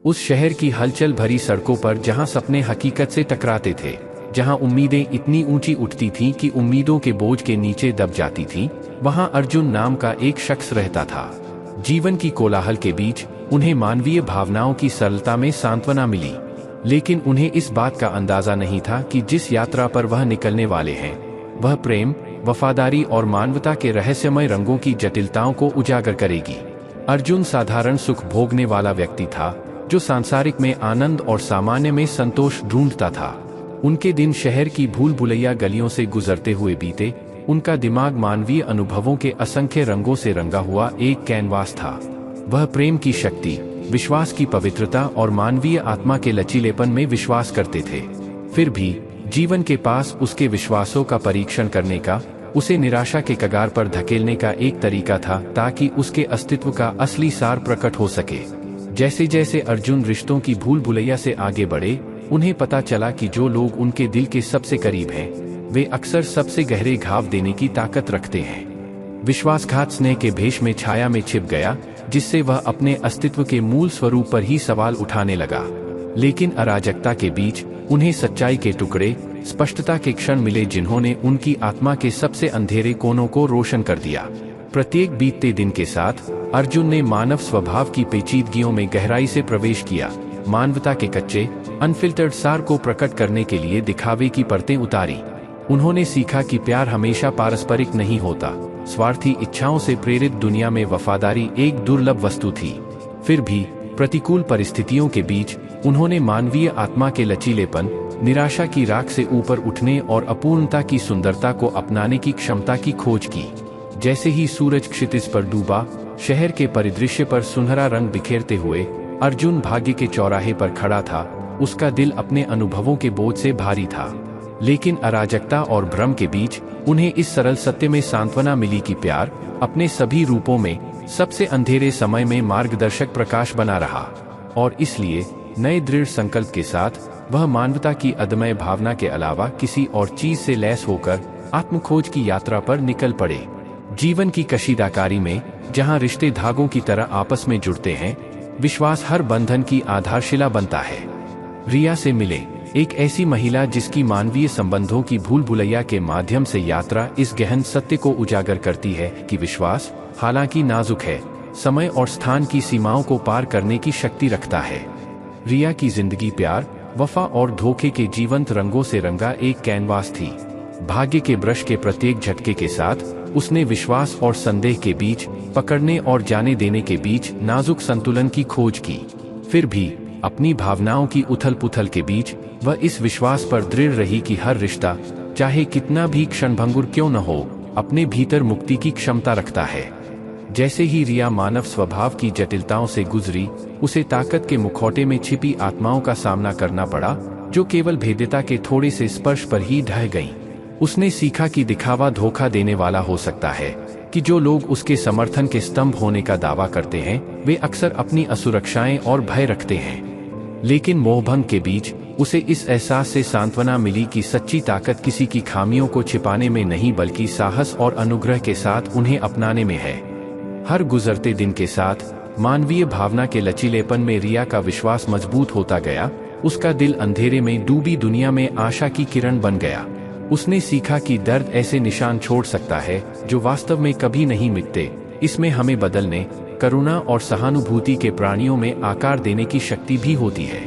उस शहर की हलचल भरी सड़कों पर जहां सपने हकीकत से टकराते थे, जहां उम्मीदें इतनी ऊंची उठती थीं कि उम्मीदों के बोझ के नीचे दब जाती थीं, वहां अर्जुन नाम का एक शख्स रहता था। जीवन की कोलाहल के बीच उन्हें मानवीय भावनाओं की सरलता में सांत्वना मिली, लेकिन उन्हें इस बात का अंदाजा नहीं था कि जिस यात्रा पर वह निकलने वाले हैं, वह प्रेम, वफादारी और मानवता के रहस्यमय रंगों की जटिलताओं को उजागर करेगी। अर्जुन साधारण सुख भोगने वाला व्यक्ति था, जो सांसारिक में आनंद और सामान्य में संतोष ढूंढता था। उनके दिन शहर की भूल भुलैया गलियों से गुजरते हुए बीते। उनका दिमाग मानवीय अनुभवों के असंख्य रंगों से रंगा हुआ एक कैनवास था। वह प्रेम की शक्ति, विश्वास की पवित्रता और मानवीय आत्मा के लचीलेपन में विश्वास करते थे। फिर भी जीवन के पास उसके विश्वासों का परीक्षण करने का, उसे निराशा के कगार पर धकेलने का एक तरीका था, ताकि उसके अस्तित्व का असली सार प्रकट हो सके। जैसे जैसे अर्जुन रिश्तों की भूल भुलैया से आगे बढ़े, उन्हें पता चला कि जो लोग उनके दिल के सबसे करीब हैं, वे अक्सर सबसे गहरे घाव देने की ताकत रखते हैं। विश्वासघात स्नेह के भेष में छाया में छिप गया, जिससे वह अपने अस्तित्व के मूल स्वरूप पर ही सवाल उठाने लगा। लेकिन अराजकता के बीच उन्हें सच्चाई के टुकड़े, स्पष्टता के क्षण मिले, जिन्होंने उनकी आत्मा के सबसे अंधेरे कोनों को रोशन कर दिया। प्रत्येक बीतते दिन के साथ अर्जुन ने मानव स्वभाव की पेचीदगियों में गहराई से प्रवेश किया, मानवता के कच्चे, अनफिल्टर्ड सार को प्रकट करने के लिए दिखावे की परतें उतारी। उन्होंने सीखा कि प्यार हमेशा पारस्परिक नहीं होता। स्वार्थी इच्छाओं से प्रेरित दुनिया में वफादारी एक दुर्लभ वस्तु थी। फिर भी प्रतिकूल परिस्थितियों के बीच उन्होंने मानवीय आत्मा के लचीलेपन, निराशा की राख से ऊपर उठने और अपूर्णता की सुंदरता को अपनाने की क्षमता की खोज की। जैसे ही सूरज क्षितिज पर डूबा, शहर के परिदृश्य पर सुनहरा रंग बिखेरते हुए अर्जुन भाग्य के चौराहे पर खड़ा था। उसका दिल अपने अनुभवों के बोझ से भारी था, लेकिन अराजकता और भ्रम के बीच उन्हें इस सरल सत्य में सांत्वना मिली कि प्यार अपने सभी रूपों में सबसे अंधेरे समय में मार्गदर्शक प्रकाश बना रहा। और इसलिए नए दृढ़ संकल्प के साथ वह मानवता की अदम्य भावना के अलावा किसी और चीज से लैस होकर आत्मखोज की यात्रा पर निकल पड़े। जीवन की कशीदाकारी में जहां रिश्ते धागों की तरह आपस में जुड़ते हैं, विश्वास हर बंधन की आधारशिला बनता है। रिया से मिले, एक ऐसी महिला जिसकी मानवीय संबंधों की भूल भुलैया के माध्यम से यात्रा इस गहन सत्य को उजागर करती है कि विश्वास, हालांकि नाजुक है, समय और स्थान की सीमाओं को पार करने की शक्ति रखता है। रिया की जिंदगी प्यार, वफा और धोखे के जीवंत रंगों से रंगा एक कैनवास थी। भाग्य के ब्रश के प्रत्येक झटके के साथ उसने विश्वास और संदेह के बीच, पकड़ने और जाने देने के बीच नाजुक संतुलन की खोज की। फिर भी अपनी भावनाओं की उथल पुथल के बीच वह इस विश्वास पर दृढ़ रही कि हर रिश्ता, चाहे कितना भी क्षणभंगुर क्यों न हो, अपने भीतर मुक्ति की क्षमता रखता है। जैसे ही रिया मानव स्वभाव की जटिलताओं से गुजरी, उसे ताकत के मुखौटे में छिपी आत्माओं का सामना करना पड़ा, जो केवल भेद्यता के थोड़े से स्पर्श पर ही ढह गईं। उसने सीखा कि दिखावा धोखा देने वाला हो सकता है, कि जो लोग उसके समर्थन के स्तंभ होने का दावा करते हैं, वे अक्सर अपनी असुरक्षाएं और भय रखते हैं। लेकिन मोहभंग के बीच उसे इस एहसास से सांत्वना मिली कि सच्ची ताकत किसी की खामियों को छिपाने में नहीं, बल्कि साहस और अनुग्रह के साथ उन्हें अपनाने में है। हर गुजरते दिन के साथ मानवीय भावना के लचीलेपन में रिया का विश्वास मजबूत होता गया। उसका दिल अंधेरे में डूबी दुनिया में आशा की किरण बन गया। उसने सीखा कि दर्द ऐसे निशान छोड़ सकता है जो वास्तव में कभी नहीं मिटते। इसमें हमें बदलने, करुणा और सहानुभूति के प्राणियों में आकार देने की शक्ति भी होती है।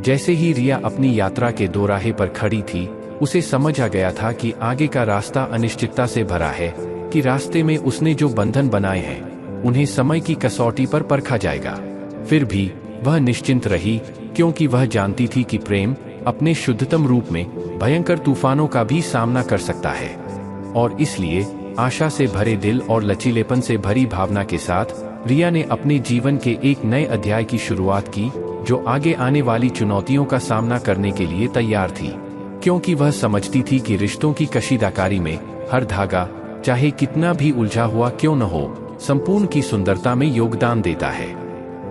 जैसे ही रिया अपनी यात्रा के दोराहे पर खड़ी थी, उसे समझ आ गया था कि आगे का रास्ता अनिश्चितता से भरा है, कि रास्ते में उसने जो बंधन बनाए हैं, उन्हें समय की कसौटी पर परखा जाएगा। फिर भी वह निश्चिंत रही, क्योंकि वह जानती थी कि प्रेम अपने शुद्धतम रूप में भयंकर तूफानों का भी सामना कर सकता है। और इसलिए आशा से भरे दिल और लचीलेपन से भरी भावना के साथ रिया ने अपने जीवन के एक नए अध्याय की शुरुआत की, जो आगे आने वाली चुनौतियों का सामना करने के लिए तैयार थी। क्योंकि वह समझती थी कि रिश्तों की कशीदाकारी में हर धागा, चाहे कितना भी उलझा हुआ क्यों न हो, संपूर्ण की सुंदरता में योगदान देता है।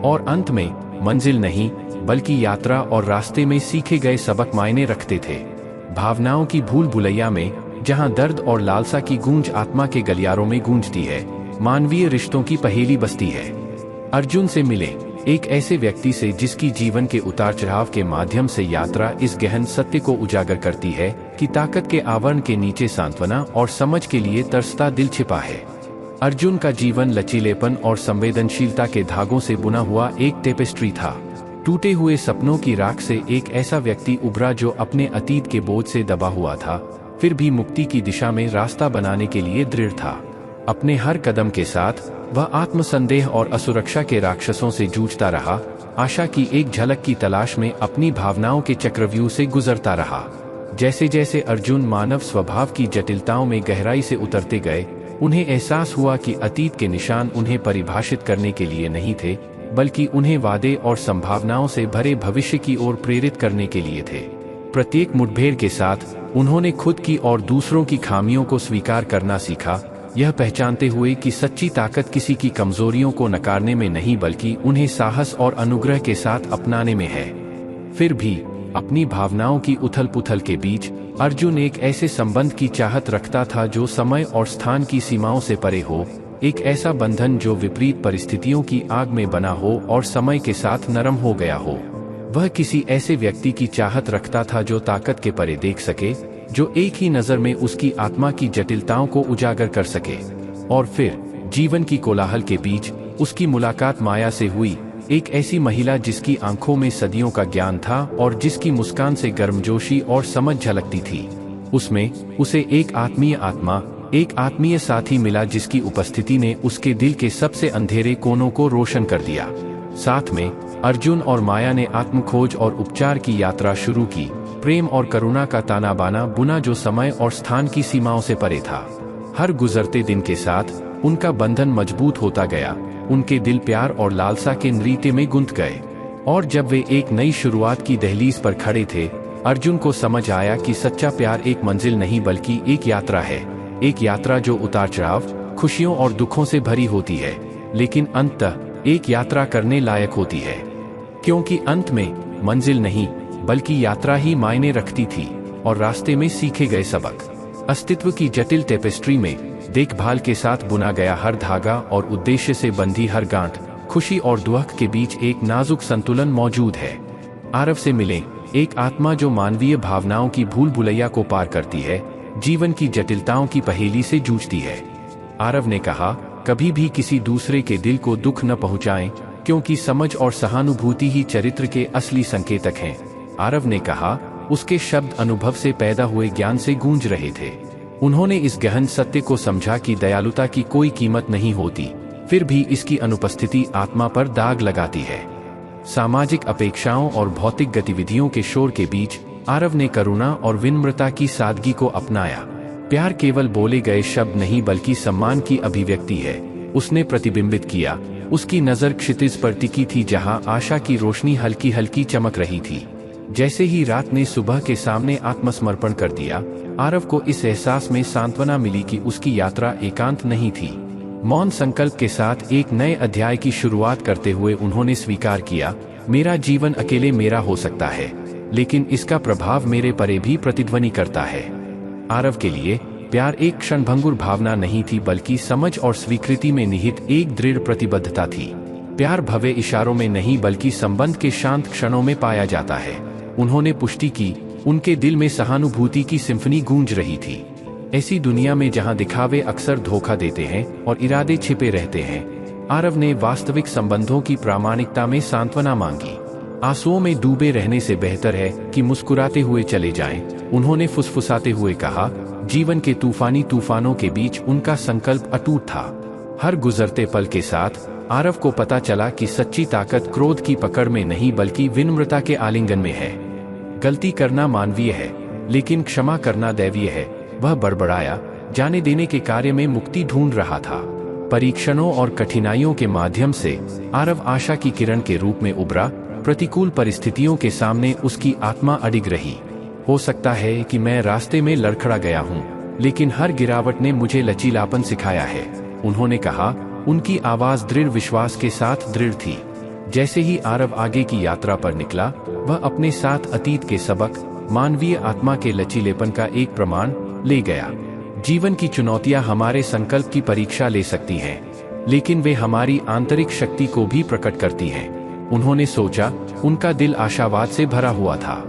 और अंत में मंजिल नहीं, बल्कि यात्रा और रास्ते में सीखे गए सबक मायने रखते थे। भावनाओं की भूल भुलैया में जहां दर्द और लालसा की गूंज आत्मा के गलियारों में गूंजती है, मानवीय रिश्तों की पहेली बसती है। अर्जुन से मिले, एक ऐसे व्यक्ति से जिसकी जीवन के उतार चढ़ाव के माध्यम से यात्रा इस गहन सत्य को उजागर करती है कि ताकत के आवरण के नीचे सांत्वना और समझ के लिए तरसता दिल छिपा है। अर्जुन का जीवन लचीलेपन और संवेदनशीलता के धागों से बुना हुआ एक टेपेस्ट्री था। टूटे हुए सपनों की राख से एक ऐसा व्यक्ति उभरा जो अपने अतीत के बोझ से दबा हुआ था, फिर भी मुक्ति की दिशा में रास्ता बनाने के लिए दृढ़ था। अपने हर कदम के साथ वह आत्मसंदेह और असुरक्षा के राक्षसों से जूझता रहा, आशा की एक झलक की तलाश में अपनी भावनाओं के चक्रव्यूह से गुजरता रहा। जैसे जैसे अर्जुन मानव स्वभाव की जटिलताओं में गहराई से उतरते गए, उन्हें एहसास हुआ कि अतीत के निशान उन्हें परिभाषित करने के लिए नहीं थे, बल्कि उन्हें वादे और संभावनाओं से भरे भविष्य की ओर प्रेरित करने के लिए थे। प्रत्येक मुठभेड़ के साथ उन्होंने खुद की और दूसरों की खामियों को स्वीकार करना सीखा, यह पहचानते हुए कि सच्ची ताकत किसी की कमजोरियों को नकारने में नहीं बल्कि उन्हें साहस और अनुग्रह के साथ अपनाने में है। फिर भी अपनी भावनाओं की उथल पुथल के बीच अर्जुन एक ऐसे संबंध की चाहत रखता था जो समय और स्थान की सीमाओं से परे हो, एक ऐसा बंधन जो विपरीत परिस्थितियों की आग में बना हो और समय के साथ नरम हो गया हो। वह किसी ऐसे व्यक्ति की चाहत रखता था जो ताकत के परे देख सके, जो एक ही नजर में उसकी आत्मा की जटिलताओं को उजागर कर सके। और फिर जीवन की कोलाहल के बीच उसकी मुलाकात माया से हुई, एक ऐसी महिला जिसकी आंखों में सदियों का ज्ञान था और जिसकी मुस्कान से गर्मजोशी और समझ झलकती थी। उसमें उसे एक आत्मीय साथी मिला जिसकी उपस्थिति ने उसके दिल के सबसे अंधेरे कोनों को रोशन कर दिया। साथ में अर्जुन और माया ने आत्मखोज और उपचार की यात्रा शुरू की, प्रेम और करुणा का ताना बाना बुना जो समय और स्थान की सीमाओं से परे था। हर गुजरते दिन के साथ उनका बंधन मजबूत होता गया, उनके दिल प्यार और लालसा के नृत्य में गुंथ गए। और जब वे एक नई शुरुआत की दहलीज पर खड़े थे, अर्जुन को समझ आया कि सच्चा प्यार एक मंजिल नहीं बल्कि एक यात्रा है। एक यात्रा जो उतार चढ़ाव, खुशियों और दुखों से भरी होती है, लेकिन अंततः एक यात्रा करने लायक होती है, क्योंकि अंत में मंजिल नहीं बल्कि यात्रा ही मायने रखती थी और रास्ते में सीखे गए सबक। अस्तित्व की जटिल टेपेस्ट्री में देखभाल के साथ बुना गया हर धागा और उद्देश्य से बंधी हर गांठ, खुशी और दुख के बीच एक नाजुक संतुलन मौजूद है। आरव से मिले, एक आत्मा जो मानवीय भावनाओं की भूल भुलैया को पार करती है, जीवन की जटिलताओं की पहेली से जूझती है। आरव ने कहा, कभी भी किसी दूसरे के दिल को दुख न पहुंचाएं, क्योंकि समझ और सहानुभूति ही चरित्र के असली संकेतक हैं। आरव ने कहा, उसके शब्द अनुभव से पैदा हुए ज्ञान से गूंज रहे थे। उन्होंने इस गहन सत्य को समझा कि दयालुता की कोई कीमत नहीं होती, फिर भी इसकी अनुपस्थिति आत्मा पर दाग लगाती है। सामाजिक अपेक्षाओं और भौतिक गतिविधियों के शोर के बीच आरव ने करुणा और विनम्रता की सादगी को अपनाया। प्यार केवल बोले गए शब्द नहीं बल्कि सम्मान की अभिव्यक्ति है, उसने प्रतिबिंबित किया। उसकी नजर क्षितिज पर टिकी थी जहां आशा की रोशनी हल्की हल्की चमक रही थी। जैसे ही रात ने सुबह के सामने आत्मसमर्पण कर दिया, आरव को इस एहसास में सांत्वना मिली कि उसकी यात्रा एकांत नहीं थी। मौन संकल्प के साथ एक नए अध्याय की शुरुआत करते हुए उन्होंने स्वीकार किया, मेरा जीवन अकेले मेरा हो सकता है, लेकिन इसका प्रभाव मेरे परे भी प्रतिध्वनि करता है। आरव के लिए प्यार एक क्षणभंगुर भावना नहीं थी बल्कि समझ और स्वीकृति में निहित एक दृढ़ प्रतिबद्धता थी। प्यार भव्य इशारों में नहीं बल्कि संबंध के शांत क्षणों में पाया जाता है। उन्होंने पुष्टि की, उनके दिल में सहानुभूति की सिम्फनी गूंज रही थी। ऐसी दुनिया में जहां दिखावे अक्सर धोखा देते हैं और इरादे छिपे रहते हैं, आरव ने वास्तविक संबंधों की प्रामाणिकता में सांत्वना मांगी। आंसुओं में डूबे रहने से बेहतर है कि मुस्कुराते हुए चले जाएं, उन्होंने फुसफुसाते हुए कहा। जीवन के तूफानी तूफानों के बीच उनका संकल्प अटूट था। हर गुजरते पल के साथ आरव को पता चला कि सच्ची ताकत क्रोध की पकड़ में नहीं बल्कि विनम्रता के आलिंगन में है। गलती करना मानवीय है, लेकिन क्षमा करना दैवीय है। वह बड़बड़ाया, जाने देने के कार्य में मुक्ति ढूंढ रहा था। परीक्षणों और कठिनाइयों के माध्यम से आरव आशा की किरण के रूप में उभरा। प्रतिकूल परिस्थितियों के सामने उसकी आत्मा अडिग रही। हो सकता है कि मैं रास्ते में लड़खड़ा गया हूँ, लेकिन हर गिरावट ने मुझे लचीलापन सिखाया है, उन्होंने कहा। उनकी आवाज दृढ़ विश्वास के साथ दृढ़ थी। जैसे ही आरव आगे की यात्रा पर निकला, वह अपने साथ अतीत के सबक, मानवीय आत्मा के लचीलेपन का एक प्रमाण ले गया। जीवन की चुनौतियां हमारे संकल्प की परीक्षा ले सकती हैं, लेकिन वे हमारी आंतरिक शक्ति को भी प्रकट करती हैं। उन्होंने सोचा, उनका दिल आशावाद से भरा हुआ था।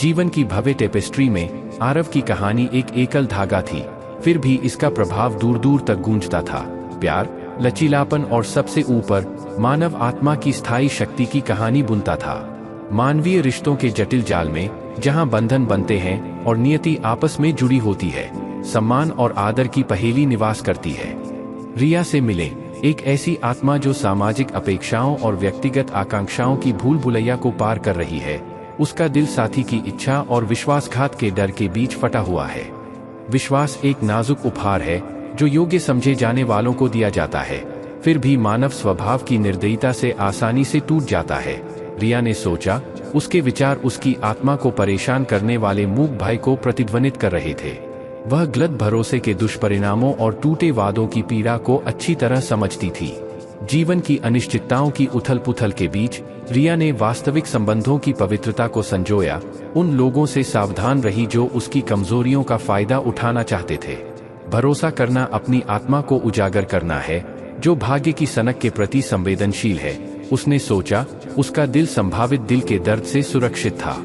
जीवन की भव्य टेपेस्ट्री में आरव की कहानी एक एकल धागा थी, फिर भी इसका प्रभाव दूर दूर तक गूंजता था। प्यार, लचीलापन और सबसे ऊपर मानव आत्मा की स्थायी शक्ति की कहानी बुनता था। मानवीय रिश्तों के जटिल जाल में, जहां बंधन बनते हैं और नियति आपस में जुड़ी होती है, सम्मान और आदर की पहेली निवास करती है। रिया से मिले, एक ऐसी आत्मा जो सामाजिक अपेक्षाओं और व्यक्तिगत आकांक्षाओं की भूल भुलैया को पार कर रही है। उसका दिल साथी की इच्छा और विश्वासघात के डर के बीच फटा हुआ है। विश्वास एक नाजुक उपहार है जो योग्य समझे जाने वालों को दिया जाता है, फिर भी मानव स्वभाव की निर्दयता से आसानी से टूट जाता है। रिया ने सोचा, उसके विचार उसकी आत्मा को परेशान करने वाले मूक भय को प्रतिध्वनित कर रहे थे। वह गलत भरोसे के दुष्परिणामों और टूटे वादों की पीड़ा को अच्छी तरह समझती थी। जीवन की अनिश्चितताओं की उथल पुथल के बीच रिया ने वास्तविक संबंधों की पवित्रता को संजोया। उन लोगों से सावधान रही जो उसकी कमजोरियों का फायदा उठाना चाहते थे। भरोसा करना अपनी आत्मा को उजागर करना है, जो भाग्य की सनक के प्रति संवेदनशील है। उसने सोचा, उसका दिल संभावित दिल के दर्द से सुरक्षित था।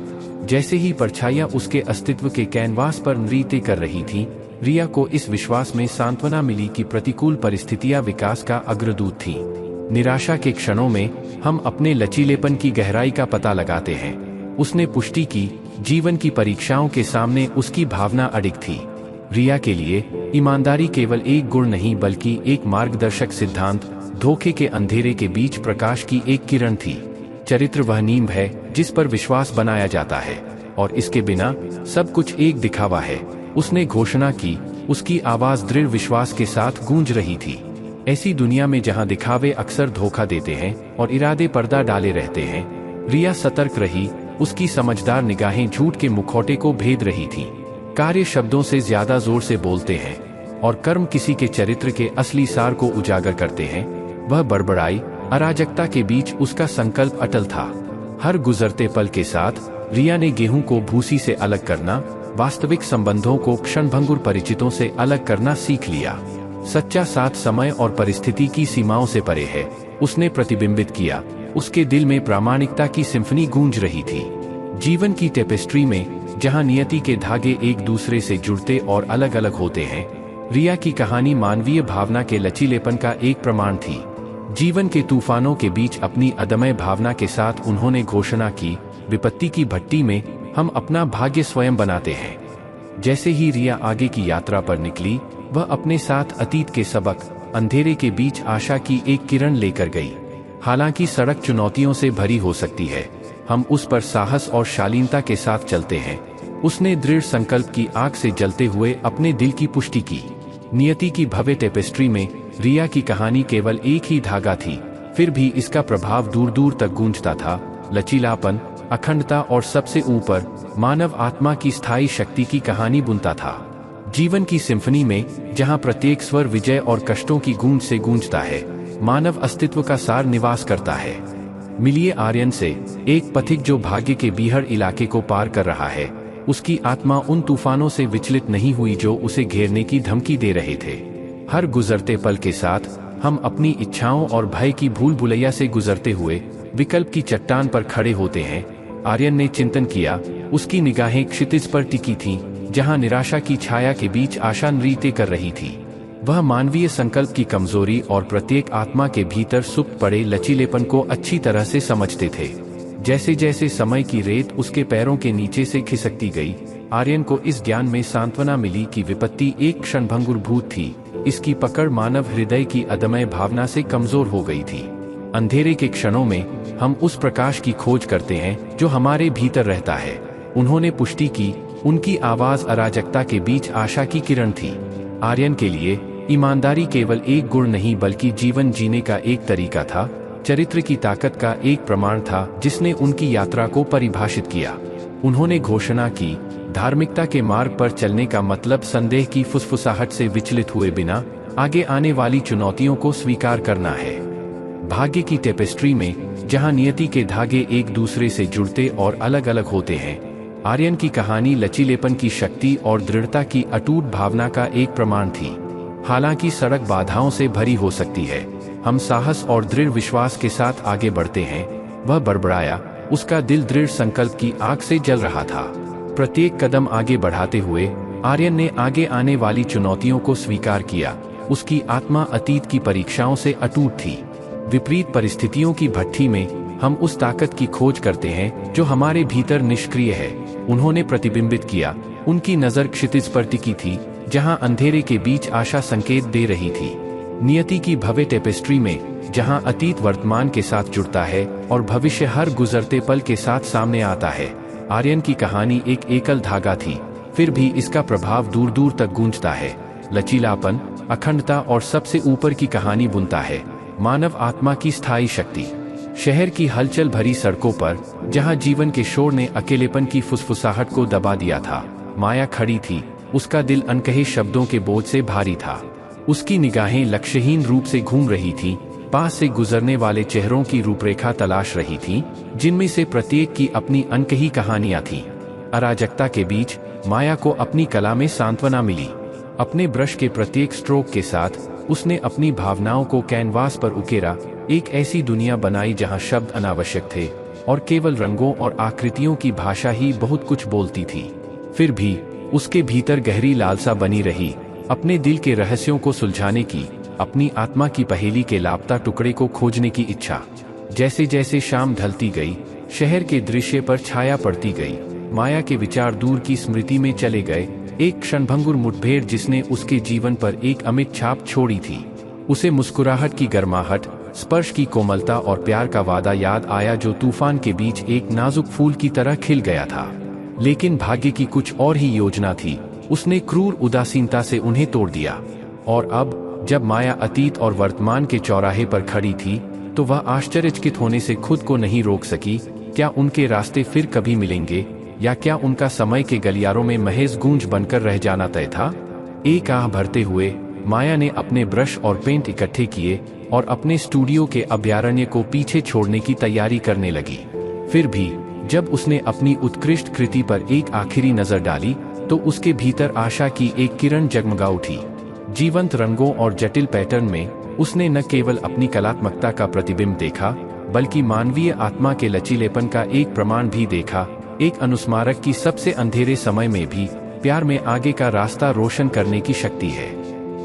जैसे ही परछाइयां उसके अस्तित्व के कैनवास पर नृत्य कर रही थीं, रिया को इस विश्वास में सांत्वना मिली कि प्रतिकूल परिस्थितियां विकास का अग्रदूत थीं। निराशा के क्षणों में हम अपने लचीलेपन की गहराई का पता लगाते हैं। उसने पुष्टि की, जीवन की परीक्षाओं के सामने उसकी भावना अडिग थी। रिया के लिए ईमानदारी केवल एक गुण नहीं बल्कि एक मार्गदर्शक सिद्धांत, धोखे के अंधेरे के बीच प्रकाश की एक किरण थी। चरित्र वह नींव है जिस पर विश्वास बनाया जाता है, और इसके बिना सब कुछ एक दिखावा है। उसने घोषणा की, उसकी आवाज दृढ़ विश्वास के साथ गूंज रही थी। ऐसी दुनिया में जहां दिखावे अक्सर धोखा देते हैं और इरादे पर्दा डाले रहते हैं, रिया सतर्क रही। उसकी समझदार निगाहें झूठ के मुखौटे को भेद रही थीं। कार्य शब्दों से ज्यादा जोर से बोलते हैं, और कर्म किसी के चरित्र के असली सार को उजागर करते हैं। वह बड़बड़ाई, अराजकता के बीच उसका संकल्प अटल था। हर गुजरते पल के साथ रिया ने गेहूं को भूसी से अलग करना, वास्तविक संबंधों को क्षणभंगुर परिचितों से अलग करना सीख लिया। सच्चा साथ समय और परिस्थिति की सीमाओं से परे है, उसने प्रतिबिंबित किया। उसके दिल में प्रामाणिकता की सिम्फनी गूंज रही थी। जीवन की टेपेस्ट्री में जहां नियति के धागे एक दूसरे से जुड़ते और अलग अलग होते हैं, रिया की कहानी मानवीय भावना के लचीलेपन का एक प्रमाण थी। जीवन के तूफानों के बीच अपनी अदम्य भावना के साथ उन्होंने घोषणा की, विपत्ति की भट्टी में हम अपना भाग्य स्वयं बनाते हैं। जैसे ही रिया आगे की यात्रा पर निकली, वह अपने साथ अतीत के सबक, अंधेरे के बीच आशा की एक किरण लेकर गई। हालांकि सड़क चुनौतियों से भरी हो सकती है, हम उस पर साहस और शालीनता के साथ चलते हैं। उसने दृढ़ संकल्प की आग से जलते हुए अपने दिल की पुष्टि की। नियति की भव्य टेपेस्ट्री में रिया की कहानी केवल एक ही धागा थी, फिर भी इसका प्रभाव दूर दूर तक गूंजता था। लचीलापन, अखंडता और सबसे ऊपर मानव आत्मा की स्थायी शक्ति की कहानी बुनता था। जीवन की सिम्फनी में जहां प्रत्येक स्वर विजय और कष्टों की गूंज से गूंजता है, मानव अस्तित्व का सार निवास करता है। मिलिए आर्यन से, एक पथिक जो भाग्य के बीहड़ इलाके को पार कर रहा है। उसकी आत्मा उन तूफानों से विचलित नहीं हुई जो उसे घेरने की धमकी दे रहे थे। हर गुजरते पल के साथ हम अपनी इच्छाओं और भय की भूल भुलैया से गुजरते हुए विकल्प की चट्टान पर खड़े होते हैं। आर्यन ने चिंतन किया, उसकी निगाहें क्षितिज पर टिकी थीं, जहां निराशा की छाया के बीच आशा नृत्य कर रही थी। वह मानवीय संकल्प की कमजोरी और प्रत्येक आत्मा के भीतर सुप्त पड़े लचीलेपन को अच्छी तरह से समझते थे। जैसे जैसे समय की रेत उसके पैरों के नीचे से खिसकती गई, आर्यन को इस ज्ञान में सांत्वना मिली कि विपत्ति एक क्षणभंगुर भूत थी। इसकी पकड़ मानव हृदय की अदम्य भावना से कमजोर हो गई थी। अंधेरे के क्षणों में हम उस प्रकाश की खोज करते हैं जो हमारे भीतर रहता है। उन्होंने पुष्टि की, उनकी आवाज अराजकता के बीच आशा की किरण थी। आर्यन के लिए ईमानदारी केवल एक गुण नहीं बल्कि जीवन जीने का एक तरीका था, चरित्र की ताकत का एक प्रमाण था जिसने उनकी यात्रा को परिभाषित किया। उन्होंने घोषणा की, धार्मिकता के मार्ग पर चलने का मतलब संदेह की फुसफुसाहट से विचलित हुए बिना आगे आने वाली चुनौतियों को स्वीकार करना है। भाग्य की टेपेस्ट्री में जहां नियति के धागे एक दूसरे से जुड़ते और अलग अलग होते हैं, आर्यन की कहानी लचीलेपन की शक्ति और दृढ़ता की अटूट भावना का एक प्रमाण थी। हालांकि सड़क बाधाओं से भरी हो सकती है, हम साहस और दृढ़ विश्वास के साथ आगे बढ़ते हैं। वह बड़बड़ाया। उसका दिल दृढ़ संकल्प की आग से जल रहा था। प्रत्येक कदम आगे बढ़ाते हुए आर्यन ने आगे आने वाली चुनौतियों को स्वीकार किया। उसकी आत्मा अतीत की परीक्षाओं से अटूट थी। विपरीत परिस्थितियों की भट्ठी में हम उस ताकत की खोज करते हैं जो हमारे भीतर निष्क्रिय है, उन्होंने प्रतिबिंबित किया। उनकी नज़र क्षितिज पर टिकी थी, जहां अंधेरे के बीच आशा संकेत दे रही थी। नियति की भव्य टेपेस्ट्री में, जहां अतीत वर्तमान के साथ जुड़ता है और भविष्य हर गुजरते पल के साथ सामने आता है। आर्यन की कहानी एक एकल धागा थी, फिर भी इसका प्रभाव दूर दूर तक गूंजता है। लचीलापन, अखंडता और सबसे ऊपर की कहानी बुनता है मानव आत्मा की स्थायी शक्ति। शहर की हलचल भरी सड़कों पर, जहां जीवन के शोर ने अकेलेपन की फुसफुसाहट को दबा दिया था, माया खड़ी थी। उसका दिल अनकहे शब्दों के बोझ से भारी था। उसकी निगाहें लक्ष्यहीन रूप से घूम रही थीं, पास से गुजरने वाले चेहरों की रूपरेखा तलाश रही थीं, जिनमें से प्रत्येक की अपनी अनकही कहानियां थीं। अराजकता के बीच माया को अपनी कला में सांत्वना मिली। अपने ब्रश के प्रत्येक स्ट्रोक के साथ उसने अपनी भावनाओं को कैनवास पर उकेरा, एक ऐसी दुनिया बनाई जहां शब्द अनावश्यक थे और केवल रंगों और आकृतियों की भाषा ही बहुत कुछ बोलती थी। फिर भी उसके भीतर गहरी लालसा बनी रही, अपने दिल के रहस्यों को सुलझाने की, अपनी आत्मा की पहेली के लापता टुकड़े को खोजने की इच्छा। जैसे जैसे शाम ढलती गई, शहर के दृश्य पर छाया पड़ती गई। माया के विचार दूर की स्मृति में चले गए। एक क्षणभंगुर मुठभेड़ जिसने उसके जीवन पर एक अमिट छाप छोड़ी थी। उसे मुस्कुराहट की गर्माहट, स्पर्श की कोमलता और प्यार का वादा याद आया जो तूफान के बीच एक नाजुक फूल की तरह खिल गया था। लेकिन भाग्य की कुछ और ही योजना थी। उसने क्रूर उदासीनता से उन्हें तोड़ दिया। और अब जब माया अतीत और वर्तमान के चौराहे पर खड़ी थी, तो वह आश्चर्यचकित होने से खुद को नहीं रोक सकी। क्या उनके रास्ते फिर कभी मिलेंगे, या क्या उनका समय के गलियारों में महज गूंज बनकर रह जाना तय था? एक आह भरते हुए माया ने अपने ब्रश और पेंट इकट्ठे किए और अपने स्टूडियो के अभयारण्य को पीछे छोड़ने की तैयारी करने लगी। फिर भी जब उसने अपनी उत्कृष्ट कृति पर एक आखिरी नजर डाली, तो उसके भीतर आशा की एक किरण जगमगा उठी। जीवंत रंगों और जटिल पैटर्न में उसने न केवल अपनी कलात्मकता का प्रतिबिंब देखा, बल्कि मानवीय आत्मा के लचीलेपन का एक प्रमाण भी देखा। एक अनुस्मारक की सबसे अंधेरे समय में भी प्यार में आगे का रास्ता रोशन करने की शक्ति है।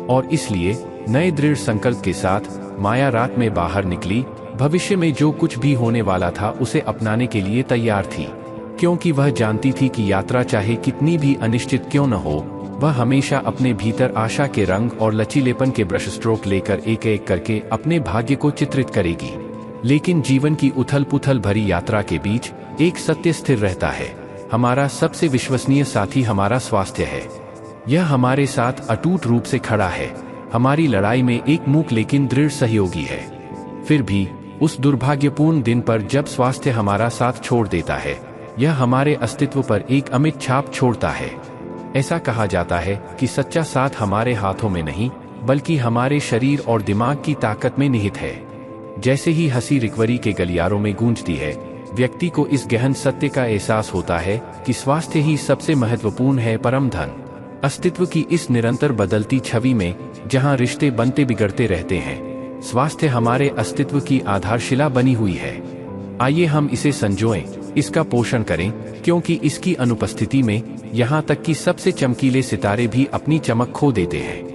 और इसलिए नए दृढ़ संकल्प के साथ माया रात में बाहर निकली। भविष्य में जो कुछ भी होने वाला था उसे अपनाने के लिए तैयार थी, क्योंकि वह जानती थी कि यात्रा चाहे कितनी भी अनिश्चित क्यों न हो, वह हमेशा अपने भीतर आशा के रंग और लचीलेपन के ब्रश स्ट्रोक लेकर एक एक करके अपने भाग्य को चित्रित करेगी। लेकिन जीवन की उथल पुथल भरी यात्रा के बीच एक सत्य स्थिर रहता है। हमारा सबसे विश्वसनीय साथी हमारा स्वास्थ्य है। यह हमारे साथ अटूट रूप से खड़ा है, हमारी लड़ाई में एक मूक लेकिन दृढ़ सहयोगी है। फिर भी उस दुर्भाग्यपूर्ण दिन पर जब स्वास्थ्य हमारा साथ छोड़ देता है, यह हमारे अस्तित्व पर एक अमिट छाप छोड़ता है। ऐसा कहा जाता है कि सच्चा साथ हमारे हाथों में नहीं, बल्कि हमारे शरीर और दिमाग की ताकत में निहित है। जैसे ही हंसी रिकवरी के गलियारों में गूंजती है, व्यक्ति को इस गहन सत्य का एहसास होता है कि स्वास्थ्य ही सबसे महत्वपूर्ण है परम धन। अस्तित्व की इस निरंतर बदलती छवि में, जहां रिश्ते बनते बिगड़ते रहते हैं, स्वास्थ्य हमारे अस्तित्व की आधारशिला बनी हुई है। आइए हम इसे संजोएं, इसका पोषण करें, क्योंकि इसकी अनुपस्थिति में यहाँ तक कि सबसे चमकीले सितारे भी अपनी चमक खो देते हैं।